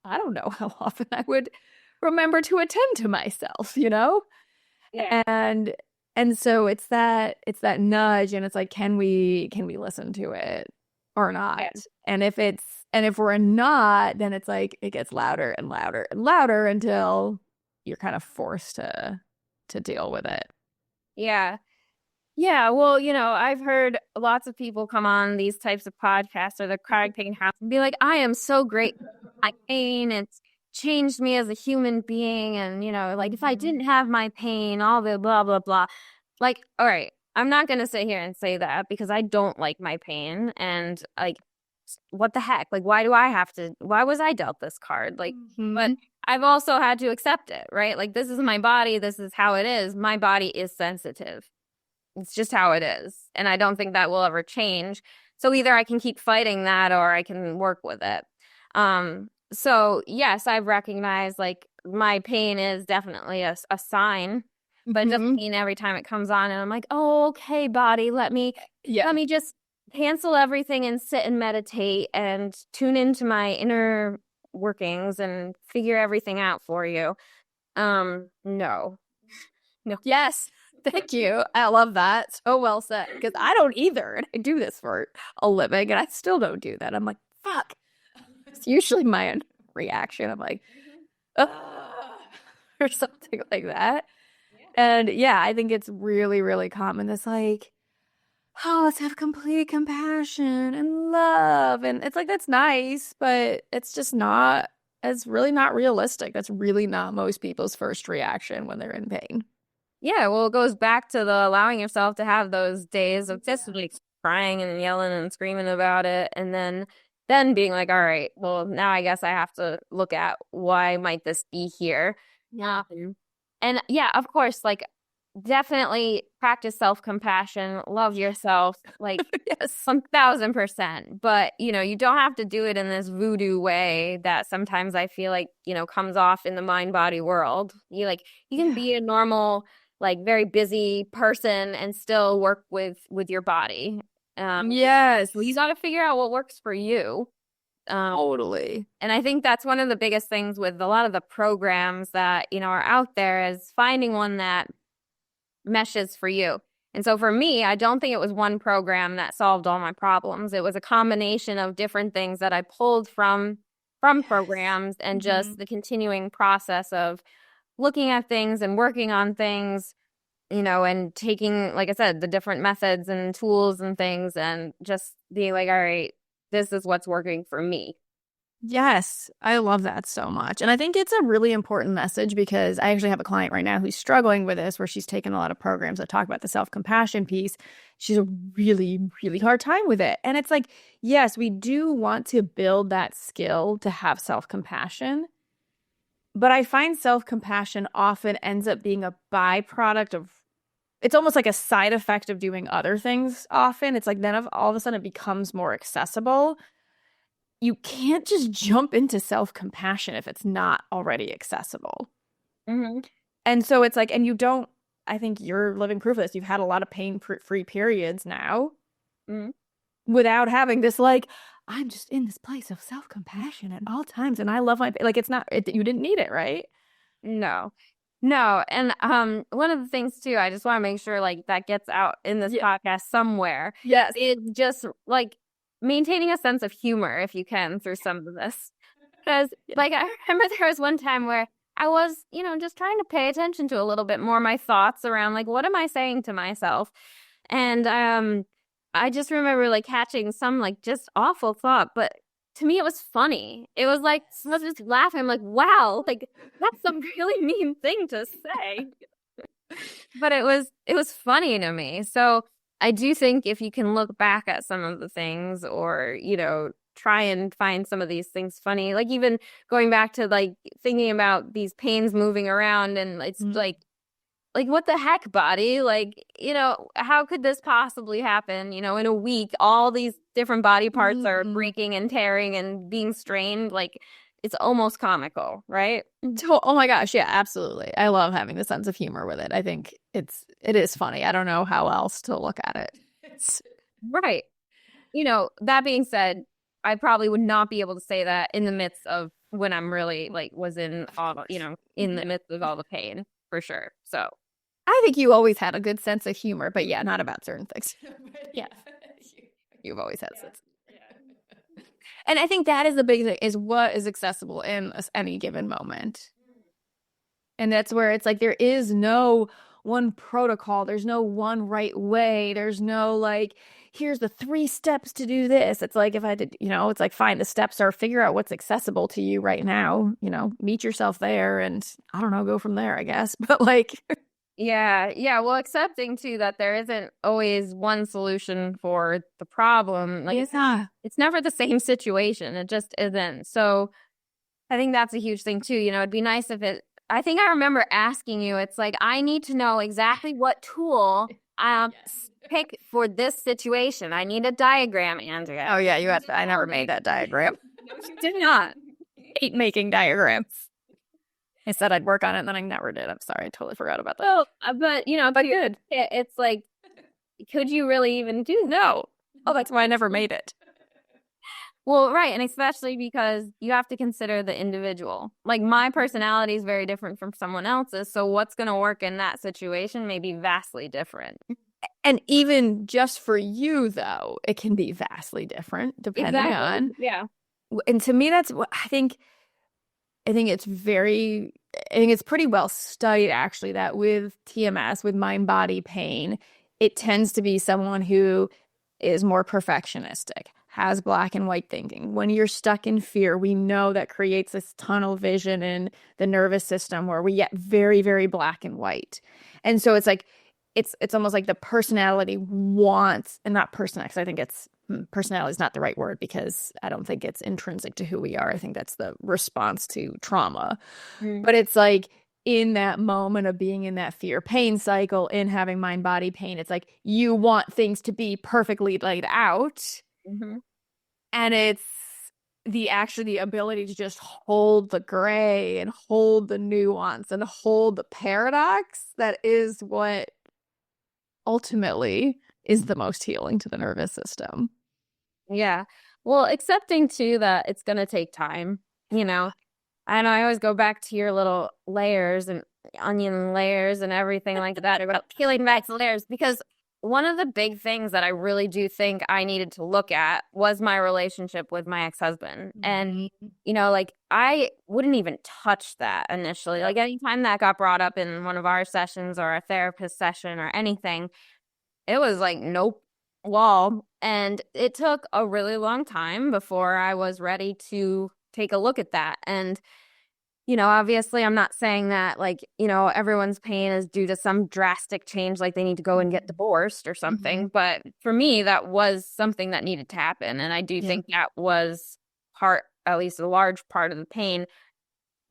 I don't know how often I would remember to attend to myself, Yeah. And so it's that nudge, and it's like, can we listen to it or not? Yeah. And if we're not, then it's like it gets louder and louder and louder until you're kind of forced to deal with it. Yeah. Yeah. Well, I've heard lots of people come on these types of podcasts or the chronic pain house and be like, I am so great. My pain, it's changed me as a human being. And, like if I didn't have my pain, all the blah, blah, blah. Like, all right, I'm not going to sit here and say that, because I don't like my pain. And like, what the heck? Like, why was I dealt this card? Like, but I've also had to accept it, right? Like, this is my body. This is how it is. My body is sensitive. It's just how it is. And I don't think that will ever change. So either I can keep fighting that or I can work with it. So yes, I've recognized like my pain is definitely a sign, but it doesn't mean every time it comes on and I'm like, oh, okay, body, let me just cancel everything and sit and meditate and tune into my inner workings and figure everything out for you. No. Yes. Thank you. I love that. So well said. Because I don't either. And I do this for a living and I still don't do that. I'm like, fuck. It's usually my reaction. I'm like, or something like that. And yeah, I think it's really, really common. It's like, oh, let's have complete compassion and love. And it's like, that's nice, but it's just not, it's really not realistic. That's really not most people's first reaction when they're in pain. Yeah, well, it goes back to the allowing yourself to have those days of just like crying and yelling and screaming about it, and then being like, all right, well, now I guess I have to look at why might this be here. Yeah. And yeah, of course, like definitely practice self-compassion, love yourself, like Yes. 1000%. But, you don't have to do it in this voodoo way that sometimes I feel like, comes off in the mind-body world. You can be a normal, like very busy person and still work with your body. Yes. So you got to figure out what works for you. Totally. And I think that's one of the biggest things with a lot of the programs that, are out there, is finding one that meshes for you. And so for me, I don't think it was one program that solved all my problems. It was a combination of different things that I pulled from programs, and just the continuing process of looking at things and working on things, and taking, like I said, the different methods and tools and things, and just being like, all right, this is what's working for me. Yes, I love that so much. And I think it's a really important message, because I actually have a client right now who's struggling with this, where she's taken a lot of programs that talk about the self-compassion piece. She's a really, really hard time with it. And it's like, yes, we do want to build that skill to have self-compassion. But I find self-compassion often ends up being a byproduct of it's almost like a side effect of doing other things often. It's like then all of a sudden it becomes more accessible. You can't just jump into self-compassion if it's not already accessible. Mm-hmm. And so it's like, and you don't, I think you're living proof of this. You've had a lot of pain-free periods now without having this, like, I'm just in this place of self-compassion at all times. And I love my, like, it's not, you didn't need it, right? No. And one of the things too, I just want to make sure like that gets out in this podcast somewhere. Yes. It's just like maintaining a sense of humor if you can through some of this. Because like I remember there was one time where I was, just trying to pay attention to a little bit more my thoughts around like what am I saying to myself? And I just remember like catching some like just awful thought, but to me, it was funny. It was like, I was just laughing. I'm like, wow, like that's some really mean thing to say. But it was funny to me. So I do think if you can look back at some of the things or, try and find some of these things funny, like even going back to like thinking about these pains moving around and it's like what the heck, body? Like, how could this possibly happen? In a week, all these different body parts are breaking and tearing and being strained. Like, it's almost comical, right? Oh my gosh, yeah, absolutely. I love having the sense of humor with it. I think it is funny. I don't know how else to look at it. It's right. That being said, I probably would not be able to say that in the midst of when I'm really like was in all, in the midst of all the pain for sure. So I think you always had a good sense of humor, but yeah, not about certain things. Yeah. You've always had sense. And I think that is the big thing, is what is accessible in any given moment. And that's where it's like there is no one protocol. There's no one right way. There's no like, here's the 3 steps to do this. It's like if I did, it's like, fine, the steps are figure out what's accessible to you right now, meet yourself there and I don't know, go from there, I guess. But like... Yeah. Well, accepting too that there isn't always one solution for the problem. Like it's never the same situation. It just isn't. So I think that's a huge thing too. It'd be nice if I think I remember asking you, it's like, I need to know exactly what tool pick for this situation. I need a diagram, Andrea. Oh yeah, I never made that diagram. No, you did not. I hate making diagrams. I said I'd work on it, and then I never did. I'm sorry. I totally forgot about that. Well, but, but good. It's like, could you really even do that? No. Oh, that's why I never made it. Well, right. And especially because you have to consider the individual. Like, my personality is very different from someone else's. So what's going to work in that situation may be vastly different. And even just for you, though, it can be vastly different depending on. Yeah. And to me, that's what I think it's pretty well studied, actually, that with TMS, with mind-body pain, it tends to be someone who is more perfectionistic, has black and white thinking. When you're stuck in fear, we know that creates this tunnel vision in the nervous system where we get very, very black and white. And so it's like, it's almost like the personality wants, and not personality, because I think personality is not the right word because I don't think it's intrinsic to who we are. I think that's the response to trauma. But it's like in that moment of being in that fear pain cycle, in having mind body pain, it's like you want things to be perfectly laid out. And it's the ability to just hold the gray and hold the nuance and hold the paradox that is what ultimately is the most healing to the nervous system. Yeah. Well, accepting too that it's going to take time, and I always go back to your little layers and onion layers and everything like that about peeling back the layers, because one of the big things that I really do think I needed to look at was my relationship with my ex-husband. And, like I wouldn't even touch that initially. Like anytime that got brought up in one of our sessions or a therapist session or anything, it was like, nope, wall. And it took a really long time before I was ready to take a look at that. And, obviously I'm not saying that like, everyone's pain is due to some drastic change, like they need to go and get divorced or something. But for me, that was something that needed to happen. And I do think that was at least a large part of the pain.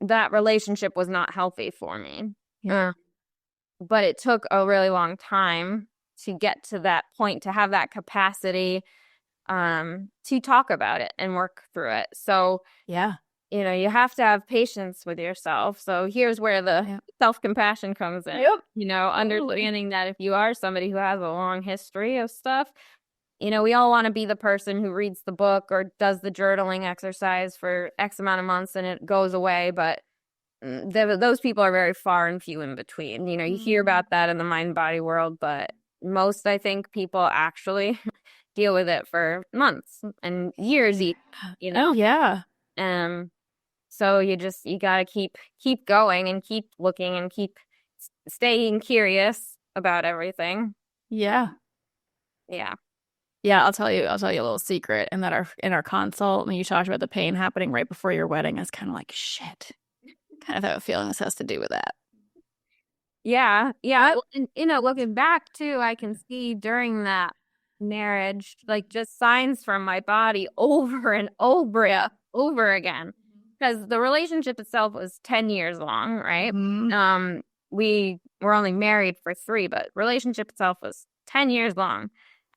That relationship was not healthy for me. Yeah. but it took a really long time to get to that point, to have that capacity to talk about it and work through it. So Yeah. you know, you have to have patience with yourself. So here's where the self-compassion comes in. Yep. You know, understanding that if you are somebody who has a long history of stuff, you know, we all want to be the person who reads the book or does the journaling exercise for X amount of months and it goes away. But those people are very far and few in between. You know, you hear about that in the mind-body world, but most, I think, people actually deal with it for months and years, you know? Oh, yeah. So you gotta keep going and keep looking and keep staying curious about everything. Yeah. Yeah. Yeah, I'll tell you a little secret. And that in our consult, when you talked about the pain happening right before your wedding, I was kind of like, shit. Kind of have a feeling this has to do with that. Yeah. Yeah. And, you know, looking back too, I can see during that marriage, like just signs from my body over and over again. Because the relationship itself was 10 years long, right? Mm-hmm. We were only married for 3, but relationship itself was 10 years long.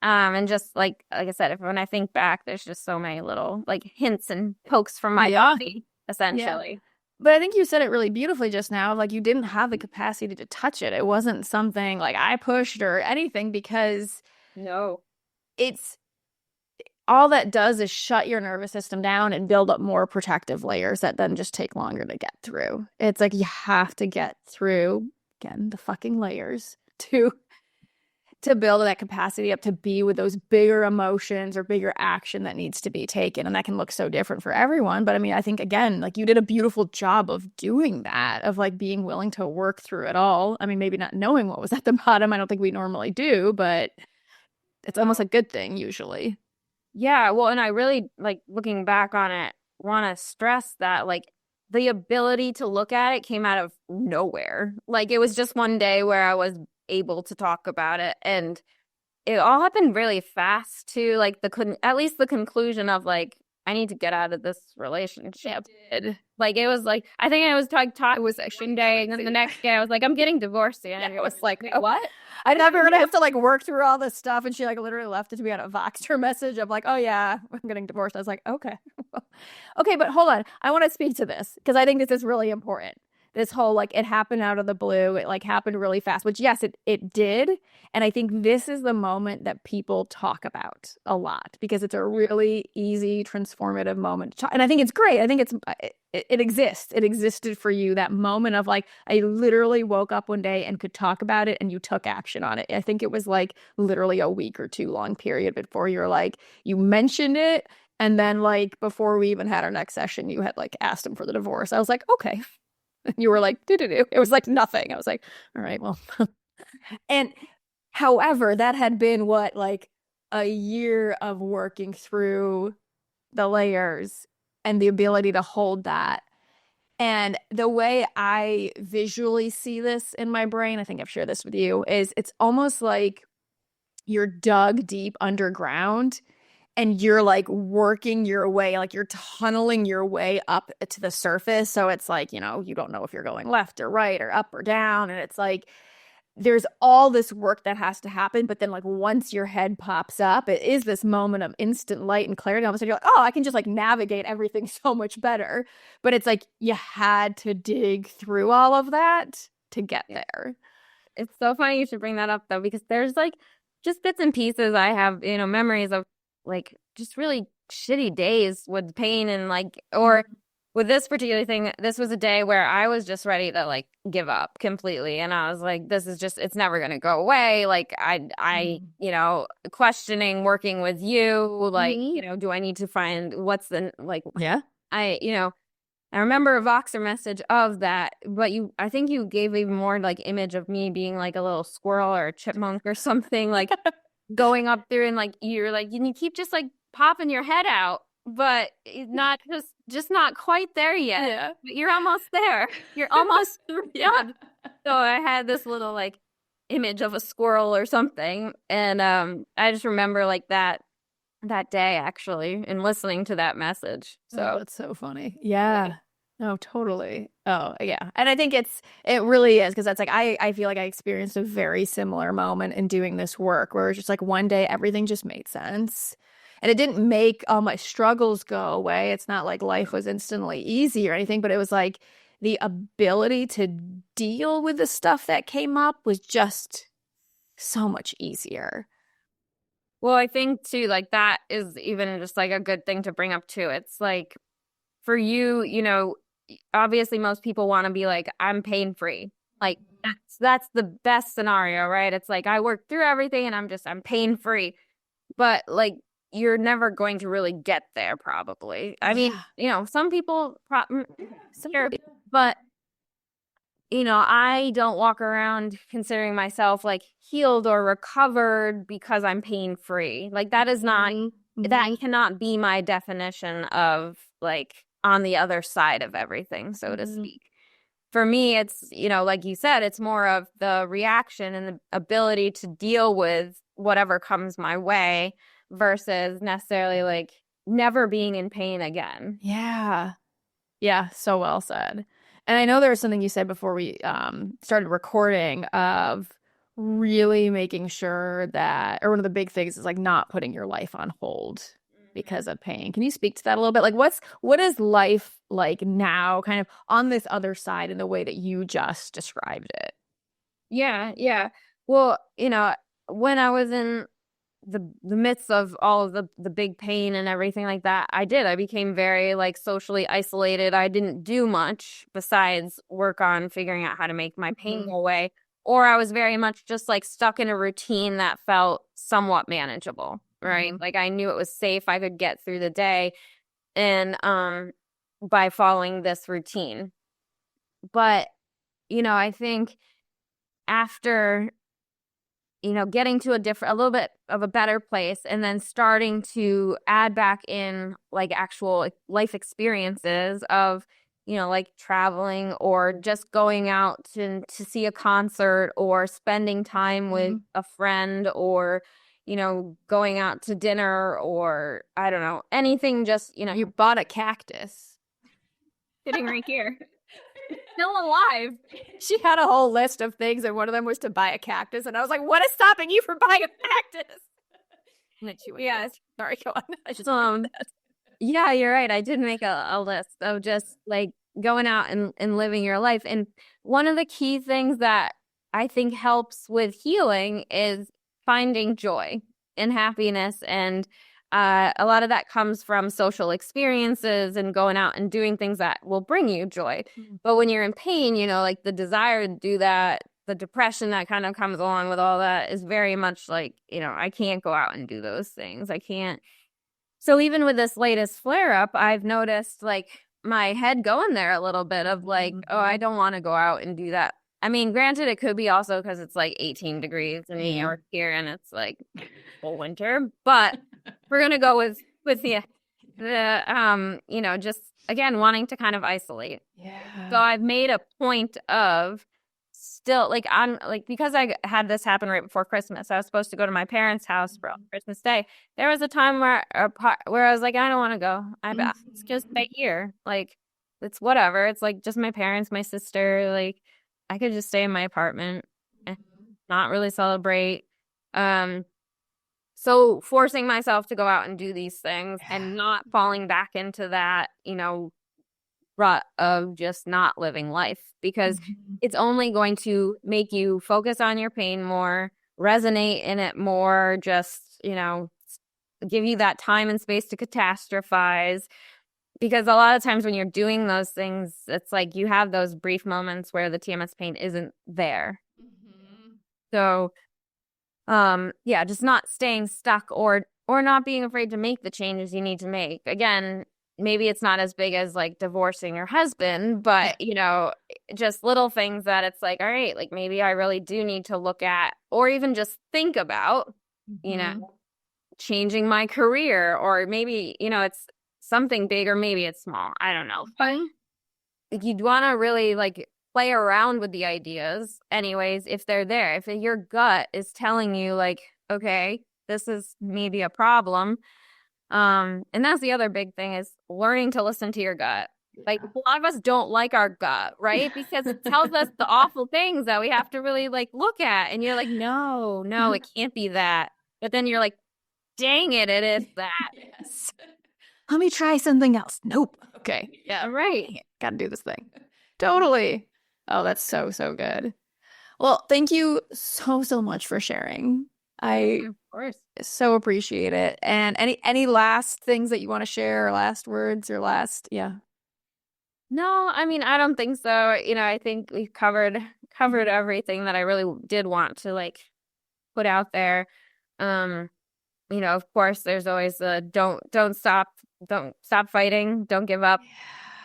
And just like I said, when I think back, there's just so many little like hints and pokes from my body, essentially. Yeah. But I think you said it really beautifully just now. Like you didn't have the capacity to touch it. It wasn't something like I pushed or anything because it's all that does is shut your nervous system down and build up more protective layers that then just take longer to get through. It's like you have to get through, again, the fucking layers to build that capacity up to be with those bigger emotions or bigger action that needs to be taken. And that can look so different for everyone. But I mean, I think, again, like you did a beautiful job of doing that, of like being willing to work through it all. I mean, maybe not knowing what was at the bottom. I don't think we normally do, but it's almost a good thing usually. Yeah. Well, and I really like looking back on it, want to stress that like the ability to look at it came out of nowhere. Like it was just one day where I was able to talk about it and it all happened really fast too, like at least the conclusion of like I need to get out of this relationship. Like it was like I think I was it was one day and then the next day I was like I'm getting divorced and it was like what? I never gonna have to like work through all this stuff, and she like literally left it to me on a Voxer message of like, oh yeah, I'm getting divorced. I was like, okay. Okay, but hold on, I want to speak to this because I think this is really important. This whole like it happened out of the blue, it like happened really fast, which yes, it did. And I think this is the moment that people talk about a lot because it's a really easy transformative moment to talk. And I think it's great. I think it exists. It existed for you, that moment of like I literally woke up one day and could talk about it and you took action on it. I think it was like literally a week or 2 long period before you're like you mentioned it, and then like before we even had our next session you had like asked him for the divorce. I was like, okay. You were like, do. It was like nothing. I was like, all right, well. And however, that had been what, like a year of working through the layers and the ability to hold that. And the way I visually see this in my brain, I think I've shared this with you, is it's almost like you're dug deep underground and you're like working your way, like you're tunneling your way up to the surface. So it's like, you know, you don't know if you're going left or right or up or down. And it's like, there's all this work that has to happen. But then like once your head pops up, it is this moment of instant light and clarity. All of a sudden you're like, oh, I can just like navigate everything so much better. But it's like you had to dig through all of that to get there. It's so funny you should bring that up though, because there's like just bits and pieces I have, you know, memories of like just really shitty days with pain and like, or with this particular thing, this was a day where I was just ready to like give up completely. And I was like, this is just, it's never going to go away. Like you know, questioning working with you, like, you know, do I need to find what's the, like, you know, I remember a Voxer message of that, but I think you gave even more like image of me being like a little squirrel or a chipmunk or something, like going up through and like you're like you keep just like popping your head out, but not just not quite there yet. Yeah. But you're almost there. You're almost done. So I had this little like image of a squirrel or something, and I just remember like that day actually and listening to that message. So that's so funny. Yeah. Oh, totally. Oh, yeah. And I think it really is, because that's like I feel like I experienced a very similar moment in doing this work where it's just like one day everything just made sense. And it didn't make all my struggles go away. It's not like life was instantly easy or anything, but it was like the ability to deal with the stuff that came up was just so much easier. Well, I think too, like that is even just like a good thing to bring up too. It's like for you, you know, obviously most people want to be like, I'm pain free. Like that's the best scenario, right? It's like I worked through everything and I'm pain free. But like you're never going to really get there probably. I mean, you know, some people sure, but you know, I don't walk around considering myself like healed or recovered because I'm pain free. Like that is not, that cannot be my definition of like on the other side of everything, so to speak. For me, it's, you know, like you said, it's more of the reaction and the ability to deal with whatever comes my way versus necessarily like never being in pain again. Yeah. Yeah, so well said. And I know there was something you said before we started recording of really making sure that, or one of the big things is like not putting your life on hold because of pain. Can you speak to that a little bit? Like what is life like now, kind of on this other side in the way that you just described it? Yeah, yeah. Well, you know, when I was in the midst of all of the big pain and everything like that, I became very like socially isolated. I didn't do much besides work on figuring out how to make my pain go away, or I was very much just like stuck in a routine that felt somewhat manageable, right? Like I knew it was safe, I could get through the day and by following this routine. But you know, I think after, you know, getting to a little bit of a better place and then starting to add back in like actual life experiences of, you know, like traveling or just going out to see a concert or spending time with a friend or, you know, going out to dinner or I don't know, anything, just, you know. You bought a cactus. Sitting right here. Still alive. She had a whole list of things, and one of them was to buy a cactus. And I was like, "What is stopping you from buying a cactus?" And then she went, yes. Sorry, go on. I just yeah, you're right. I did make a list of just like going out and living your life. And one of the key things that I think helps with healing is finding joy and happiness. And a lot of that comes from social experiences and going out and doing things that will bring you joy. But when you're in pain, you know, like the desire to do that, the depression that kind of comes along with all that is very much like, you know, I can't go out and do those things. I can't. So even with this latest flare up, I've noticed like my head going there a little bit of like, oh, I don't want to go out and do that. I mean, granted, it could be also because it's like 18 degrees in New York here and it's like full winter, but we're going to go with the you know, just again, wanting to kind of isolate. Yeah. So I've made a point of still like on like, because I had this happen right before Christmas, I was supposed to go to my parents' house for Christmas Day. There was a time where I was like, I don't want to go. It's just stay here. Like, it's whatever. It's like just my parents, my sister, like I could just stay in my apartment and not really celebrate. So forcing myself to go out and do these things and not falling back into that, you know, rut of just not living life, because it's only going to make you focus on your pain more, resonate in it more, just, you know, give you that time and space to catastrophize. Because a lot of times when you're doing those things, it's like you have those brief moments where the TMS pain isn't there. So, yeah, just not staying stuck or not being afraid to make the changes you need to make. Again, maybe it's not as big as like divorcing your husband, but you know, just little things that it's like, all right, like maybe I really do need to look at or even just think about, you know, changing my career, or maybe, you know, it's something big or maybe it's small. I don't know. But you'd want to really like play around with the ideas anyways, if they're there. If your gut is telling you like, okay, this is maybe a problem. And that's the other big thing, is learning to listen to your gut. Like a lot of us don't like our gut, right? Because it tells us the awful things that we have to really like look at. And you're like, no, it can't be that. But then you're like, dang it, it is that. Yes. Let me try something else. Nope. Okay. Yeah. Right. Gotta do this thing. Totally. Oh, that's so good. Well, thank you so much for sharing. I Of course. so appreciate it. And any last things that you want to share, or last words, or last, yeah. No, I mean, I don't think so. You know, I think we've covered everything that I really did want to like put out there. You know, of course, there's always the don't stop fighting, don't give up.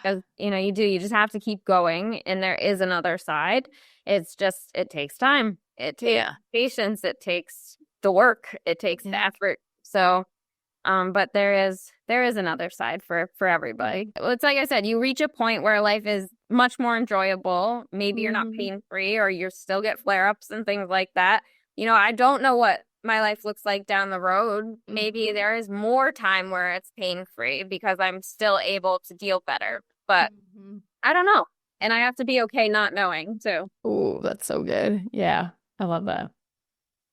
Because, you know, you just have to keep going. And there is another side. It's just, it takes time. It takes patience. It takes the work. It takes the effort. So, but there is another side for everybody. It's like I said, you reach a point where life is much more enjoyable. Maybe you're not pain-free, or you still get flare-ups and things like that. You know, I don't know what my life looks like down the road. Maybe there is more time where it's pain-free because I'm still able to deal better. But I don't know. And I have to be okay not knowing too. Oh, that's so good. Yeah. I love that.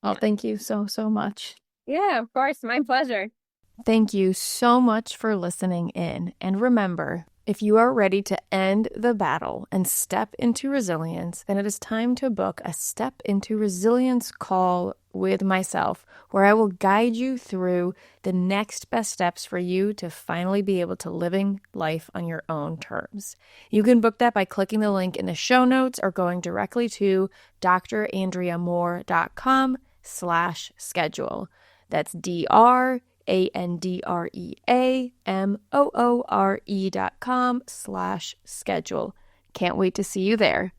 Well, thank you so much. Yeah, of course. My pleasure. Thank you so much for listening in. And remember, if you are ready to end the battle and step into resilience, then it is time to book a Step into Resilience call with myself, where I will guide you through the next best steps for you to finally be able to living life on your own terms. You can book that by clicking the link in the show notes or going directly to drandreamoore.com/schedule. That's DrAndreaMoore.com/schedule. Can't wait to see you there.